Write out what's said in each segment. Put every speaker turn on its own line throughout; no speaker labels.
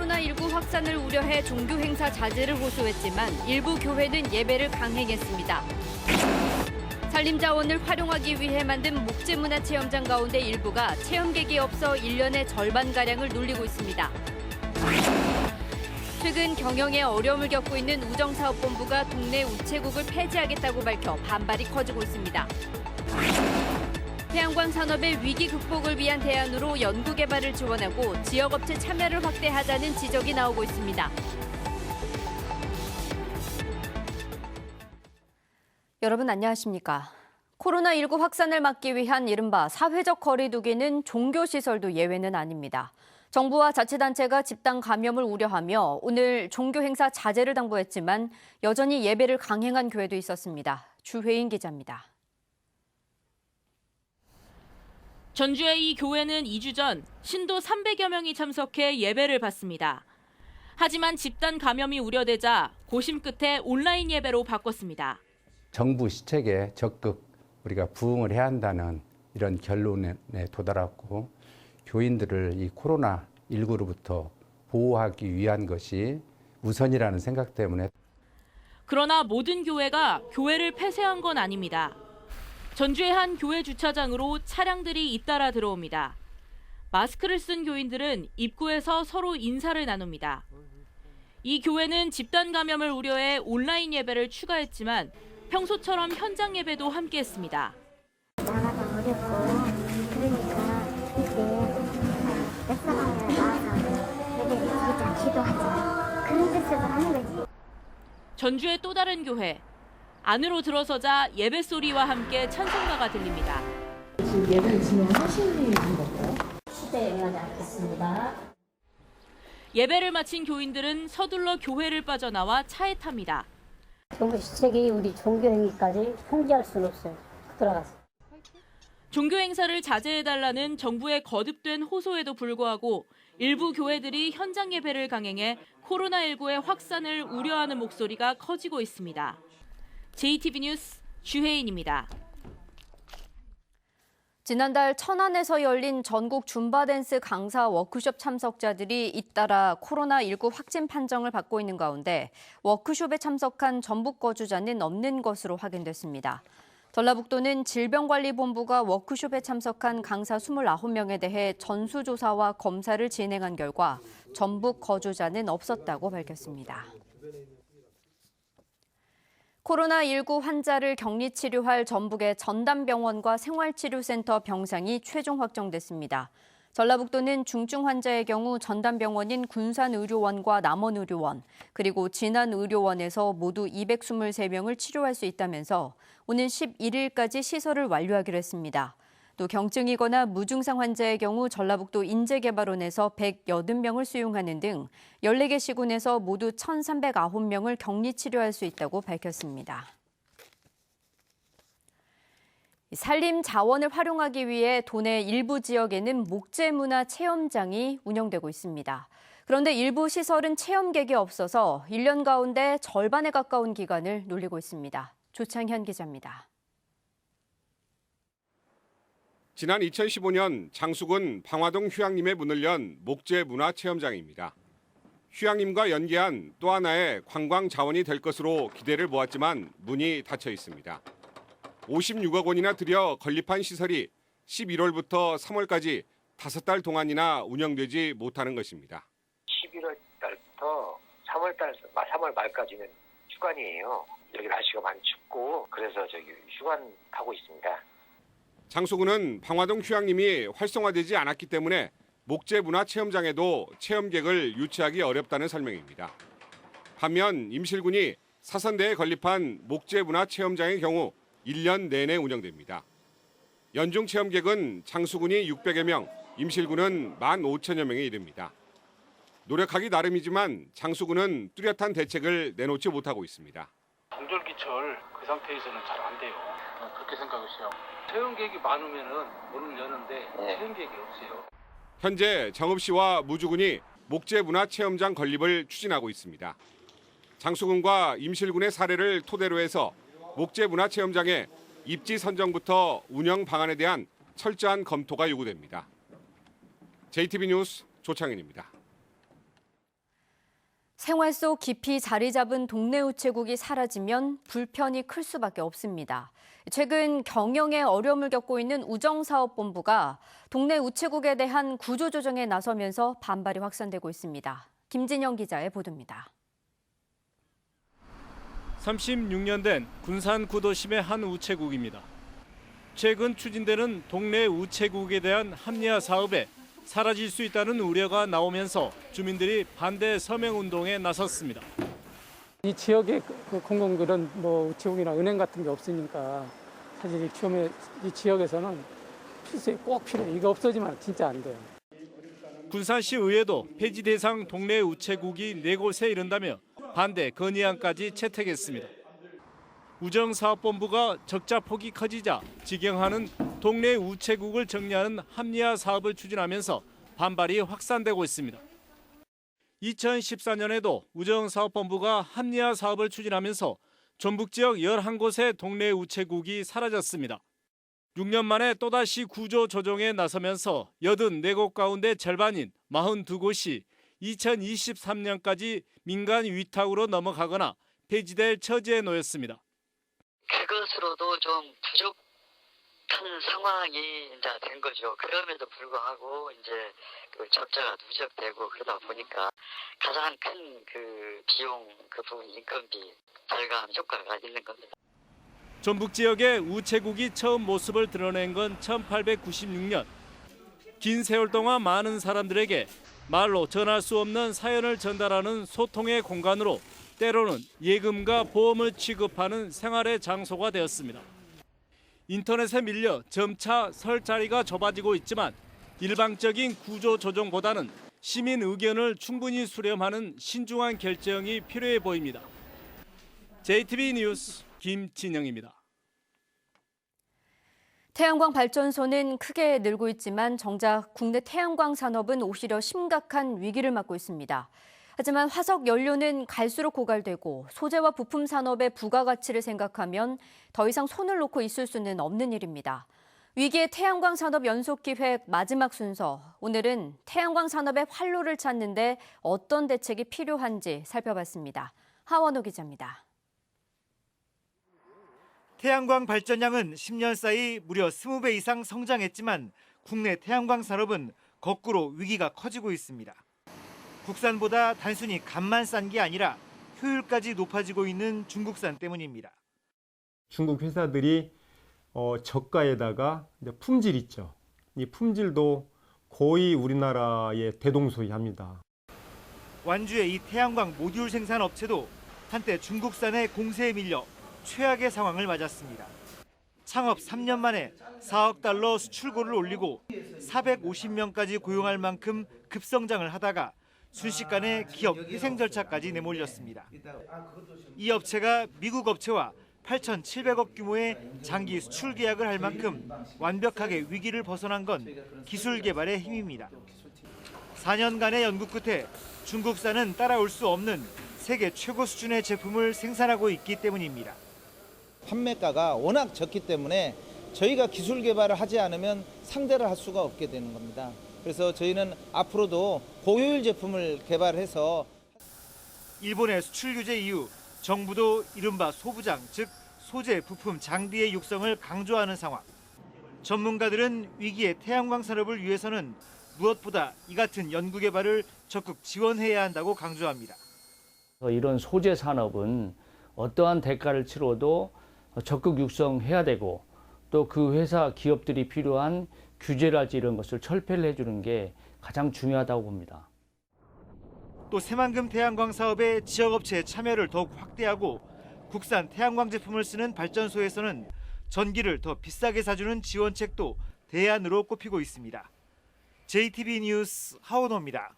코로나19 확산을 우려해 종교 행사 자제를 호소했지만 일부 교회는 예배를 강행했습니다. 산림자원을 활용하기 위해 만든 목재문화체험장 가운데 일부가 체험객이 없어 1년의 절반가량을 눌리고 있습니다. 최근 경영에 어려움을 겪고 있는 우정사업본부가 동네 우체국을 폐지하겠다고 밝혀 반발이 커지고 있습니다. 태양광 산업의 위기 극복을 위한 대안으로 연구개발을 지원하고 지역업체 참여를 확대하자는 지적이 나오고 있습니다. 여러분 안녕하십니까? 코로나19 확산을 막기 위한 이른바 사회적 거리 두기는 종교시설도 예외는 아닙니다. 정부와 자치단체가 집단 감염을 우려하며 오늘 종교 행사 자제를 당부했지만 여전히 예배를 강행한 교회도 있었습니다. 주혜인 기자입니다.
전주의 이 교회는 2주 전 신도 300여 명이 참석해 예배를 받습니다. 하지만 집단 감염이 우려되자 고심 끝에 온라인 예배로 바꿨습니다.
정부 시책에 적극 우리가 부응을 해야 한다는 이런 결론에 도달했고 교인들을 이 코로나19로부터 보호하기 위한 것이 우선이라는 생각 때문에.
그러나 모든 교회가 교회를 폐쇄한 건 아닙니다. 전주의 한 교회 주차장으로 차량들이 잇따라 들어옵니다. 마스크를 쓴 교인들은 입구에서 서로 인사를 나눕니다. 이 교회는 집단 감염을 우려해 온라인 예배를 추가했지만 평소처럼 현장 예배도 함께했습니다.
나가기 어렵고 그러니까 이제 랩사방에 나와서 예배를 드리자 기도하자 그런 뜻으로 하는 거지.
전주의 또 다른 교회. 안으로 들어서자 예배 소리와 함께 찬송가가 들립니다.
지금 예배를 진행하시는 건가요?
시대에 응하지 않겠습니다.
예배를 마친 교인들은 서둘러 교회를 빠져나와 차에 탑니다.
정부 시책이 우리 종교 행위까지 통제할 수는 없어요. 돌아가서.
종교 행사를 자제해달라는 정부의 거듭된 호소에도 불구하고 일부 교회들이 현장 예배를 강행해 코로나19의 확산을 우려하는 목소리가 커지고 있습니다. JTB 뉴스 주혜인입니다.
지난달 천안에서 열린 전국 줌바댄스 강사 워크숍 참석자들이 잇따라 코로나19 확진 판정을 받고 있는 가운데 워크숍에 참석한 전북 거주자는 없는 것으로 확인됐습니다. 전라북도는 질병관리본부가 워크숍에 참석한 강사 29명에 대해 전수조사와 검사를 진행한 결과 전북 거주자는 없었다고 밝혔습니다. 코로나19 환자를 격리치료할 전북의 전담병원과 생활치료센터 병상이 최종 확정됐습니다. 전라북도는 중증 환자의 경우 전담병원인 군산의료원과 남원의료원, 그리고 진안의료원에서 모두 223명을 치료할 수 있다면서 오는 11일까지 시설을 완료하기로 했습니다. 또 경증이거나 무증상 환자의 경우 전라북도 인재개발원에서 180명을 수용하는 등 14개 시군에서 모두 1,309명을 격리치료할 수 있다고 밝혔습니다. 산림 자원을 활용하기 위해 도내 일부 지역에는 목재문화체험장이 운영되고 있습니다. 그런데 일부 시설은 체험객이 없어서 1년 가운데 절반에 가까운 기간을 눌리고 있습니다. 조창현 기자입니다.
지난 2015년 장수군 방화동 휴양림에 문을 연 목재문화체험장입니다. 휴양림과 연계한 또 하나의 관광 자원이 될 것으로 기대를 모았지만 문이 닫혀 있습니다. 56억 원이나 들여 건립한 시설이 11월부터 3월까지 5달 동안이나 운영되지 못하는 것입니다.
11월 달부터 3월 말까지는 휴관이에요. 여기 날씨가 많이 춥고 그래서 휴관하고 있습니다.
장수군은 방화동 휴양림이 활성화되지 않았기 때문에 목재문화체험장에도 체험객을 유치하기 어렵다는 설명입니다. 반면 임실군이 사선대에 건립한 목재문화체험장의 경우 1년 내내 운영됩니다. 연중 체험객은 장수군이 600여 명, 임실군은 15,000여 명에 이릅니다. 노력하기 나름이지만 장수군은 뚜렷한 대책을 내놓지 못하고 있습니다.
동절기철 그 상태에서는 잘 안 돼요. 그렇게 생각하세요. 체험객이 많으면은 문을 여는데 체험객이 없어요.
현재 정읍시와 무주군이 목재문화체험장 건립을 추진하고 있습니다. 장수군과 임실군의 사례를 토대로 해서 목재문화체험장의 입지 선정부터 운영 방안에 대한 철저한 검토가 요구됩니다. JTB 뉴스 조창현입니다.
생활 속 깊이 자리 잡은 동네 우체국이 사라지면 불편이 클 수밖에 없습니다. 최근 경영에 어려움을 겪고 있는 우정사업본부가 동네 우체국에 대한 구조조정에 나서면서 반발이 확산되고 있습니다. 김진영 기자의 보도입니다.
36년 된 군산 구도심의 한 우체국입니다. 최근 추진되는 동네 우체국에 대한 합리화 사업에 사라질 수 있다는 우려가 나오면서 주민들이 반대 서명운동에 나섰습니다.
이 지역에 공공 그런 우체국이나 은행 같은 게 없으니까 사실 이 지역에서는 꼭 필요해. 이거 없어지면 진짜 안 돼요.
군산시 의회도 폐지 대상 동네 우체국이 4곳에 이른다며 반대 건의안까지 채택했습니다. 우정사업본부가 적자 폭이 커지자 직영하는 동네 우체국을 정리하는 합리화 사업을 추진하면서 반발이 확산되고 있습니다. 2014년에도 우정사업본부가 합리화 사업을 추진하면서 전북 지역 11곳의 동네 우체국이 사라졌습니다. 6년 만에 또다시 구조 조정에 나서면서 84곳 가운데 절반인 42곳이 2023년까지 민간 위탁으로 넘어가거나 폐지될 처지에 놓였습니다.
그것으로도 좀 부족한 상황이 이제 된 거죠. 그럼에도 불구하고 이제 그 적자가 누적되고 그러다 보니까 가장 큰 그 비용 그 부분 인건비 절감 효과가 있는 겁니다.
전북 지역의 우체국이 처음 모습을 드러낸 건 1896년. 긴 세월 동안 많은 사람들에게 말로 전할 수 없는 사연을 전달하는 소통의 공간으로 때로는 예금과 보험을 취급하는 생활의 장소가 되었습니다. 인터넷에 밀려 점차 설 자리가 좁아지고 있지만 일방적인 구조 조정보다는 시민 의견을 충분히 수렴하는 신중한 결정이 필요해 보입니다. JTB 뉴스 김진영입니다.
태양광 발전소는 크게 늘고 있지만 정작 국내 태양광 산업은 오히려 심각한 위기를 맞고 있습니다. 하지만 화석 연료는 갈수록 고갈되고 소재와 부품 산업의 부가가치를 생각하면 더 이상 손을 놓고 있을 수는 없는 일입니다. 위기의 태양광 산업 연속기획 마지막 순서. 오늘은 태양광 산업의 활로를 찾는데 어떤 대책이 필요한지 살펴봤습니다. 하원호 기자입니다.
태양광 발전량은 10년 사이 무려 20배 이상 성장했지만 국내 태양광 산업은 거꾸로 위기가 커지고 있습니다. 국산보다 단순히 값만 싼 게 아니라 효율까지 높아지고 있는 중국산 때문입니다.
중국 회사들이 저가에다가 품질 있죠. 이 품질도 거의 우리나라에 대동소이합니다.
완주의 이 태양광 모듈 생산 업체도 한때 중국산의 공세에 밀려 최악의 상황을 맞았습니다. 창업 3년 만에 4억 달러 수출고를 올리고 450명까지 고용할 만큼 급성장을 하다가 순식간에 기업 희생 절차까지 내몰렸습니다. 이 업체가 미국 업체와 8,700억 규모의 장기 수출 계약을 할 만큼 완벽하게 위기를 벗어난 건 기술 개발의 힘입니다. 4년간의 연구 끝에 중국산은 따라올 수 없는 세계 최고 수준의 제품을 생산하고 있기 때문입니다.
판매가가 워낙 적기 때문에 저희가 기술 개발을 하지 않으면 상대를 할 수가 없게 되는 겁니다. 그래서 저희는 앞으로도 고효율 제품을 개발해서
일본의 수출 규제 이후 정부도 이른바 소부장, 즉 소재, 부품, 장비의 육성을 강조하는 상황. 전문가들은 위기의 태양광 산업을 위해서는 무엇보다 이 같은 연구 개발을 적극 지원해야 한다고 강조합니다.
이런 소재 산업은 어떠한 대가를 치러도 적극 육성해야 되고 또 그 회사 기업들이 필요한 규제랄지 이런 것을 철폐를 해주는 게 가장 중요하다고 봅니다.
또 새만금 태양광 사업의 지역업체의 참여를 더욱 확대하고 국산 태양광 제품을 쓰는 발전소에서는 전기를 더 비싸게 사주는 지원책도 대안으로 꼽히고 있습니다. JTB 뉴스 하원호입니다.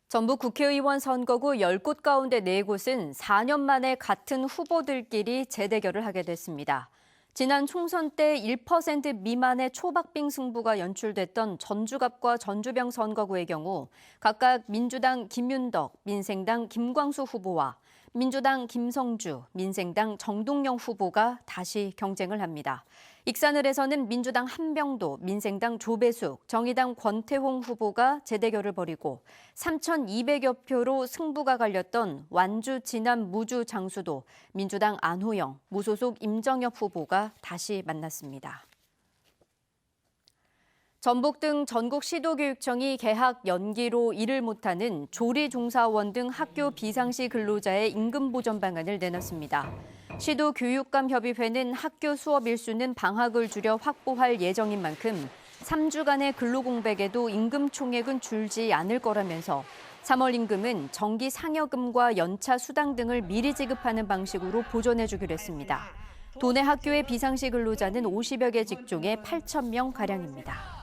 전북 국회의원 선거구 10곳 가운데 4곳은 4년 만에 같은 후보들끼리 재대결을 하게 됐습니다. 지난 총선 때 1% 미만의 초박빙 승부가 연출됐던 전주갑과 전주병 선거구의 경우 각각 민주당 김윤덕, 민생당 김광수 후보와 민주당 김성주, 민생당 정동영 후보가 다시 경쟁을 합니다. 익산을에서는 민주당 한병도, 민생당 조배숙, 정의당 권태홍 후보가 재대결을 벌이고 3,200여 표로 승부가 갈렸던 완주 진안 무주 장수도 민주당 안호영, 무소속 임정엽 후보가 다시 만났습니다. 전북 등 전국 시도교육청이 개학 연기로 일을 못하는 조리종사원 등 학교 비상시 근로자의 임금 보전 방안을 내놨습니다. 시도교육감협의회는 학교 수업 일수는 방학을 줄여 확보할 예정인 만큼 3주간의 근로공백에도 임금 총액은 줄지 않을 거라면서 3월 임금은 정기 상여금과 연차 수당 등을 미리 지급하는 방식으로 보전해주기로 했습니다. 도내 학교의 비상시 근로자는 50여 개 직종에 8,000명 가량입니다.